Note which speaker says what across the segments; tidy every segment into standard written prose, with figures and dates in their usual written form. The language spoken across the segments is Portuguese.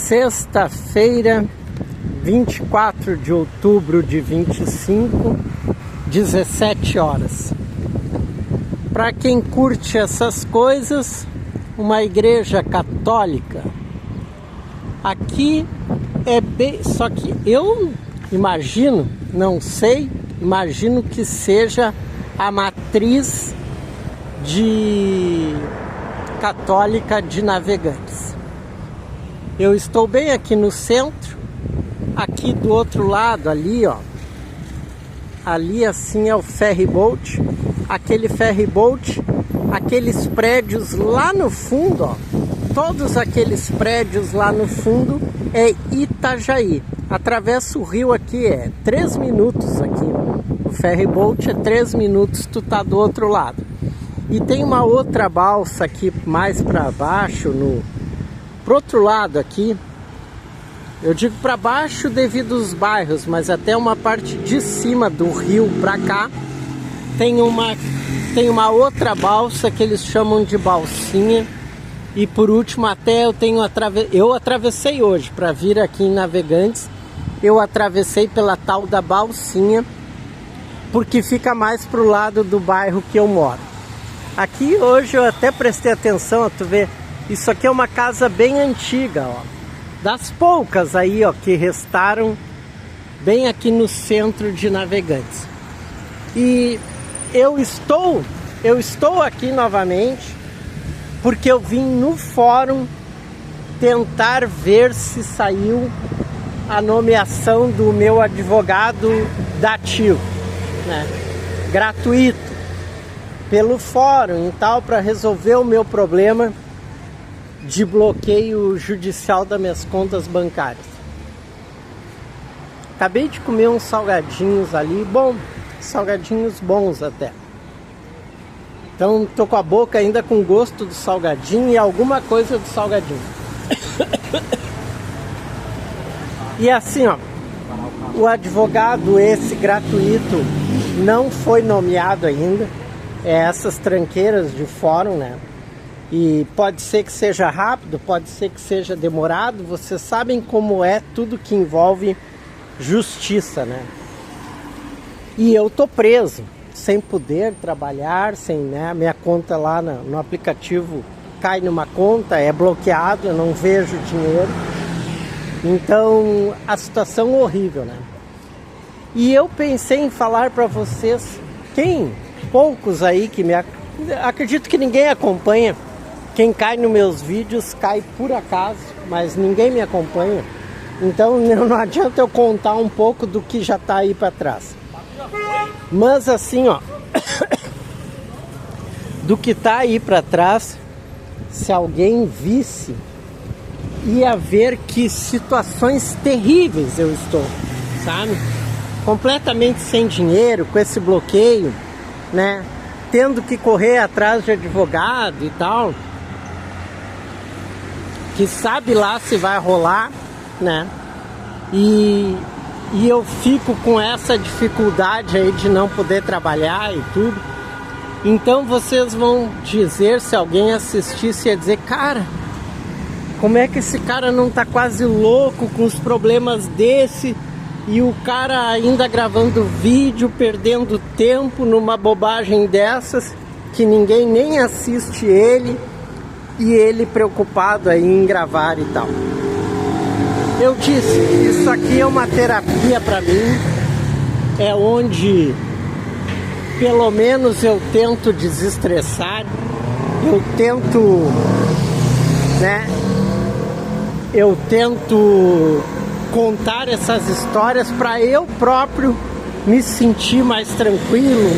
Speaker 1: Sexta-feira, 24 de outubro de 25, 17 horas. Para quem curte essas coisas, uma igreja católica. Aqui é bem... Só que eu imagino, não sei, imagino que seja a matriz católica de Navegantes. Eu estou bem aqui no centro. Aqui do outro lado, ali ó, ali assim é o ferry boat. Aquele ferry boat, aqueles prédios lá no fundo, ó, todos aqueles prédios lá no fundo é Itajaí. Atravessa o rio aqui, é 3 minutos aqui. O ferry boat é 3 minutos, tu tá do outro lado. E tem uma outra balsa aqui mais para baixo, pro outro lado aqui. Eu digo para baixo devido aos bairros, mas até uma parte de cima do rio para cá tem uma outra balsa que eles chamam de balsinha. E por último até eu atravessei hoje para vir aqui em Navegantes. Eu atravessei pela tal da balsinha, porque fica mais pro lado do bairro que eu moro. Aqui hoje eu até prestei atenção, ó, tu vê, isso aqui é uma casa bem antiga, ó, das poucas aí, ó, que restaram bem aqui no centro de Navegantes. E eu estou aqui novamente porque eu vim no fórum tentar ver se saiu a nomeação do meu advogado dativo, né, gratuito, pelo fórum e tal, para resolver o meu problema de bloqueio judicial das minhas contas bancárias. Acabei de comer uns salgadinhos ali, bom, salgadinhos bons até. Então tô com a boca ainda com gosto do salgadinho e alguma coisa do salgadinho. E assim, ó, o advogado esse gratuito não foi nomeado ainda. É essas tranqueiras de fórum, né? E pode ser que seja rápido, pode ser que seja demorado. Vocês sabem como é tudo que envolve justiça, né? E eu tô preso, sem poder trabalhar, sem, né, minha conta lá no aplicativo cai numa conta, é bloqueado, eu não vejo dinheiro. Então a situação é horrível, né? E eu pensei em falar para vocês, poucos aí que acredito que ninguém acompanha. Quem cai nos meus vídeos cai por acaso, mas ninguém me acompanha. Então não adianta eu contar um pouco do que já tá aí para trás. Mas assim, ó, do que tá aí para trás, se alguém visse, ia ver que situações terríveis eu estou, sabe? Completamente sem dinheiro, com esse bloqueio, né? Tendo que correr atrás de advogado e tal, que sabe lá se vai rolar, né? E eu fico com essa dificuldade aí de não poder trabalhar e tudo. Então vocês vão dizer, se alguém assistisse, ia dizer, cara, como é que esse cara não tá quase louco com os problemas desse? E o cara ainda gravando vídeo, perdendo tempo numa bobagem dessas, que ninguém nem assiste ele, e ele preocupado aí em gravar e tal. Eu disse, isso aqui é uma terapia para mim, é onde pelo menos eu tento desestressar, eu tento, né, eu tento contar essas histórias para eu próprio me sentir mais tranquilo,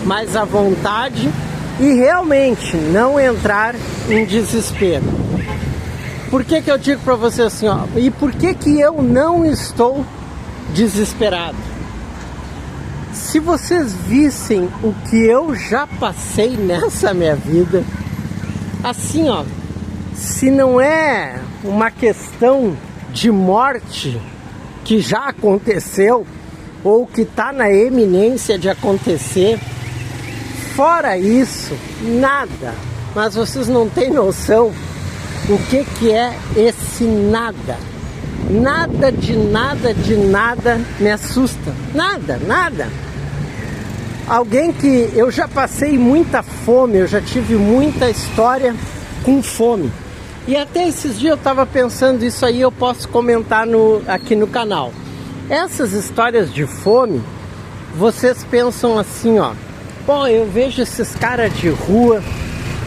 Speaker 1: mais à vontade e realmente não entrar em desespero. Por que eu digo para você assim, ó, e por que eu não estou desesperado? Se vocês vissem o que eu já passei nessa minha vida, assim, ó, se não é uma questão de morte que já aconteceu ou que está na eminência de acontecer, fora isso, nada. Mas vocês não têm noção o que que é esse nada. Nada de nada me assusta. Nada, nada. Alguém que eu já passei muita fome, eu já tive muita história com fome. E até esses dias eu estava pensando, isso aí eu posso comentar aqui no canal. Essas histórias de fome, vocês pensam assim, ó. Pô, eu vejo esses caras de rua,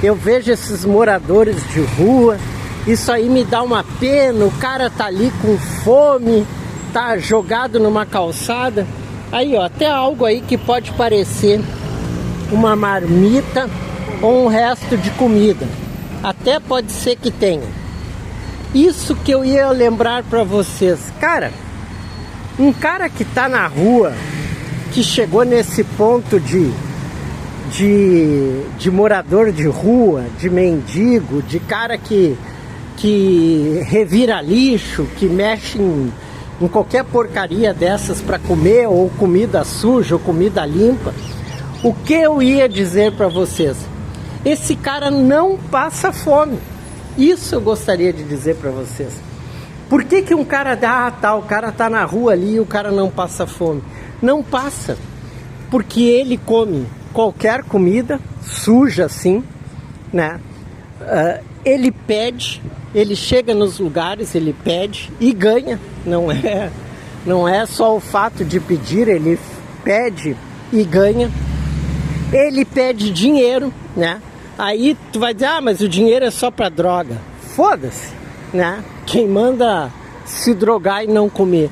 Speaker 1: eu vejo esses moradores de rua, isso aí me dá uma pena, o cara tá ali com fome, tá jogado numa calçada. Aí, ó, até algo aí que pode parecer uma marmita ou um resto de comida. Até pode ser que tenha. Isso que eu ia lembrar para vocês. Cara, um cara que tá na rua, que chegou nesse ponto de morador de rua, de mendigo, de cara que revira lixo, que mexe em qualquer porcaria dessas para comer, ou comida suja, ou comida limpa. O que eu ia dizer para vocês? Esse cara não passa fome. Isso eu gostaria de dizer para vocês. Por que um cara o cara tá na rua ali e o cara não passa fome? Não passa, porque ele come qualquer comida suja assim, né? Ele pede, ele chega nos lugares, ele pede e ganha. Não é só o fato de pedir, ele pede e ganha. Ele pede dinheiro, né? Aí tu vai dizer, mas o dinheiro é só para droga. Foda-se, né? Quem manda se drogar e não comer.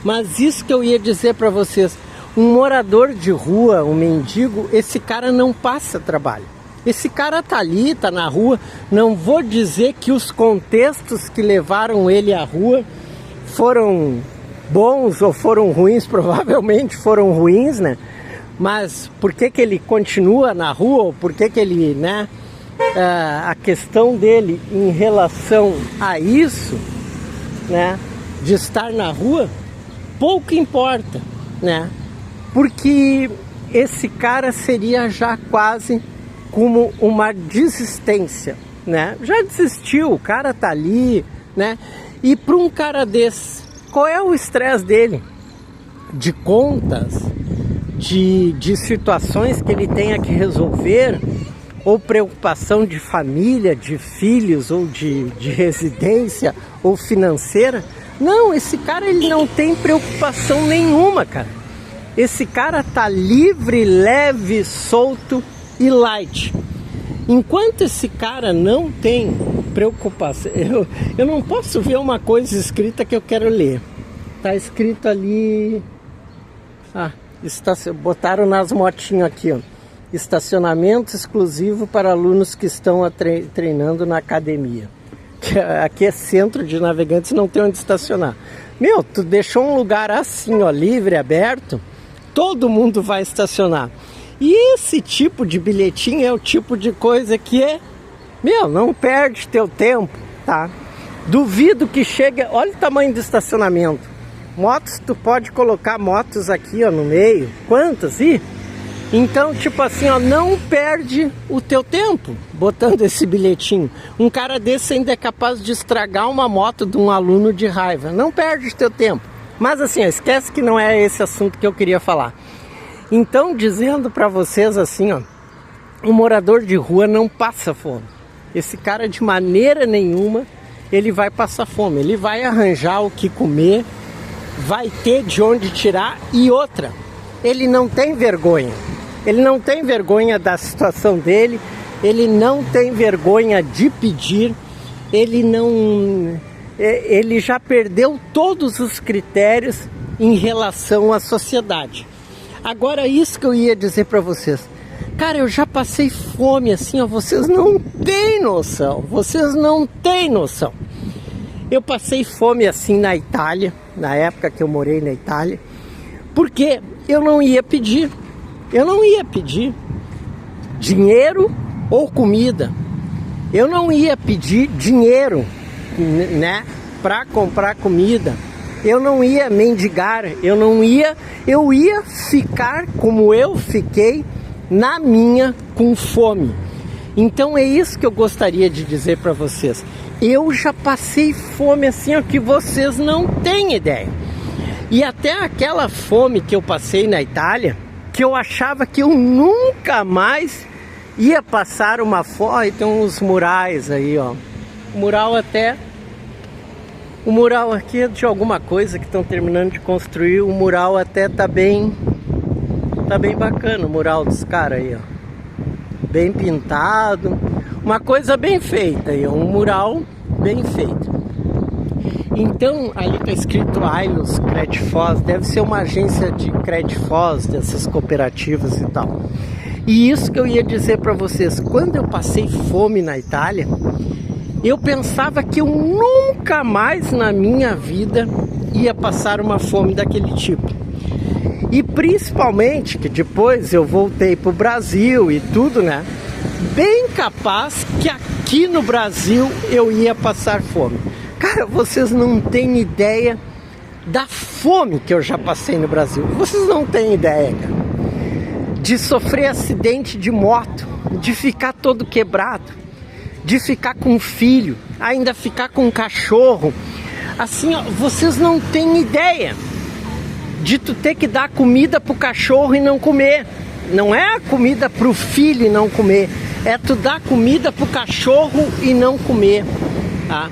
Speaker 1: Mas isso que eu ia dizer para vocês, um morador de rua, um mendigo, esse cara não passa trabalho. Esse cara tá ali, tá na rua. Não vou dizer que os contextos que levaram ele à rua foram bons ou foram ruins, provavelmente foram ruins, né? Mas por que ele continua na rua, ou por que ele, né? A questão dele em relação a isso, né? De estar na rua, pouco importa, né? Porque esse cara seria já quase como uma desistência, né? Já desistiu, o cara tá ali, né? E para um cara desse, qual é o estresse dele? De contas, de situações que ele tenha que resolver, ou preocupação de família, de filhos, ou de residência, ou financeira? Não, esse cara ele não tem preocupação nenhuma, cara. Esse cara tá livre, leve, solto e light. Enquanto esse cara não tem preocupação, eu não posso ver uma coisa escrita que eu quero ler. Tá escrito ali, botaram nas motinhas aqui, ó. Estacionamento exclusivo para alunos que estão treinando na academia. Aqui é centro de Navegantes, não tem onde estacionar. Meu, tu deixou um lugar assim, ó, livre, aberto, todo mundo vai estacionar. E esse tipo de bilhetinho é o tipo de coisa que não perde teu tempo, tá? Duvido que chegue, olha o tamanho do estacionamento. Motos, tu pode colocar motos aqui, ó, no meio. Quantas? Então, tipo assim, ó, não perde o teu tempo botando esse bilhetinho. Um cara desse ainda é capaz de estragar uma moto de um aluno de raiva. Não perde o teu tempo. Mas assim, ó, esquece que não é esse assunto que eu queria falar. Então, dizendo para vocês assim, ó, um morador de rua não passa fome. Esse cara, de maneira nenhuma, ele vai passar fome. Ele vai arranjar o que comer, vai ter de onde tirar. E outra, ele não tem vergonha. Ele não tem vergonha da situação dele, ele não tem vergonha de pedir, ele já perdeu todos os critérios em relação à sociedade. Agora, isso que eu ia dizer para vocês. Cara, eu já passei fome assim, ó, vocês não têm noção, Eu passei fome assim na Itália, na época que eu morei na Itália, porque eu não ia pedir dinheiro ou comida. Eu não ia pedir dinheiro, né, para comprar comida. Eu não ia mendigar, eu ia ficar como eu fiquei na minha, com fome. Então é isso que eu gostaria de dizer para vocês. eu já passei fome assim, ó, que vocês não têm ideia. E até aquela fome que eu passei na Itália, que eu achava que eu nunca mais ia passar uma fome. Tem uns murais aí, ó. O mural aqui é de alguma coisa que estão terminando de construir. O mural até tá bem bacana, o mural dos caras aí, ó. Bem pintado, uma coisa bem feita aí, um mural bem feito. Então, ali tá escrito Ailos Credifós, deve ser uma agência de Credifós, dessas cooperativas e tal. E isso que eu ia dizer para vocês, quando eu passei fome na Itália, eu pensava que eu nunca mais na minha vida ia passar uma fome daquele tipo. E principalmente que depois eu voltei pro Brasil e tudo, né? Bem capaz que aqui no Brasil eu ia passar fome. Cara, vocês não têm ideia da fome que eu já passei no Brasil. Vocês não têm ideia, cara. De sofrer acidente de moto, de ficar todo quebrado, de ficar com filho, ainda ficar com um cachorro. Assim, ó, vocês não têm ideia de tu ter que dar comida pro cachorro e não comer. Não é a comida pro filho e não comer, é tu dar comida pro cachorro e não comer, tá?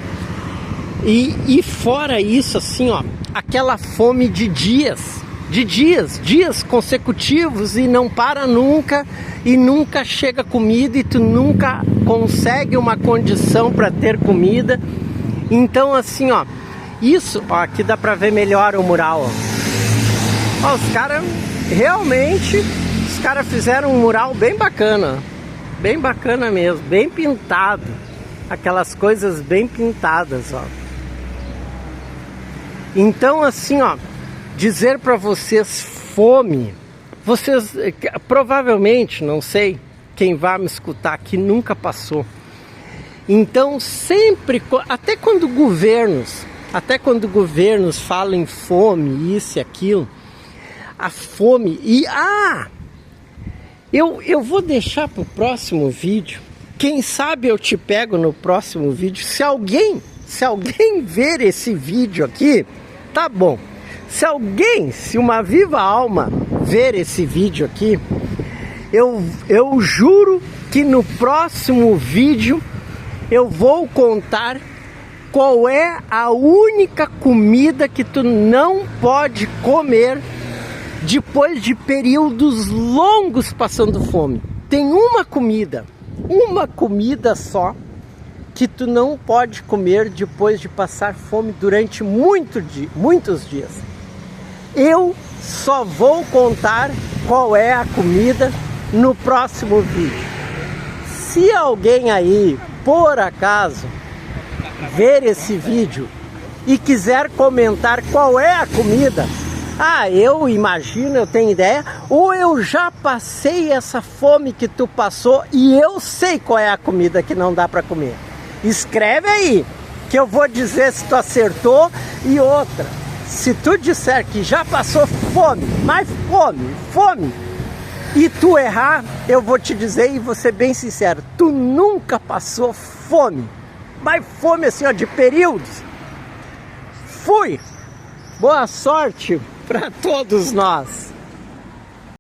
Speaker 1: E fora isso, assim, ó, aquela fome de dias consecutivos e não para nunca, e nunca chega comida e tu nunca consegue uma condição para ter comida. Então, assim, ó, isso, ó, aqui dá pra ver melhor o mural, ó. Ó, os caras realmente, fizeram um mural bem bacana mesmo, bem pintado, aquelas coisas bem pintadas, ó. Então, assim, ó, dizer para vocês fome, vocês provavelmente, não sei, quem vai me escutar aqui nunca passou. Então sempre, até quando governos falam em fome, isso e aquilo, a fome e eu vou deixar para o próximo vídeo. Quem sabe eu te pego no próximo vídeo. Se alguém ver esse vídeo aqui, tá bom. Se uma viva alma ver esse vídeo aqui, eu juro que no próximo vídeo eu vou contar qual é a única comida que tu não pode comer depois de períodos longos passando fome. Tem uma comida só que tu não pode comer depois de passar fome durante muitos dias. Eu só vou contar qual é a comida no próximo vídeo. Se alguém aí, por acaso, ver esse vídeo e quiser comentar qual é a comida, eu imagino, eu tenho ideia, ou eu já passei essa fome que tu passou e eu sei qual é a comida que não dá para comer. Escreve aí, que eu vou dizer se tu acertou. E outra, se tu disser que já passou fome, mas fome, e tu errar, eu vou te dizer e vou ser bem sincero, tu nunca passou fome, mas fome assim, ó, de períodos. Fui! Boa sorte para todos nós!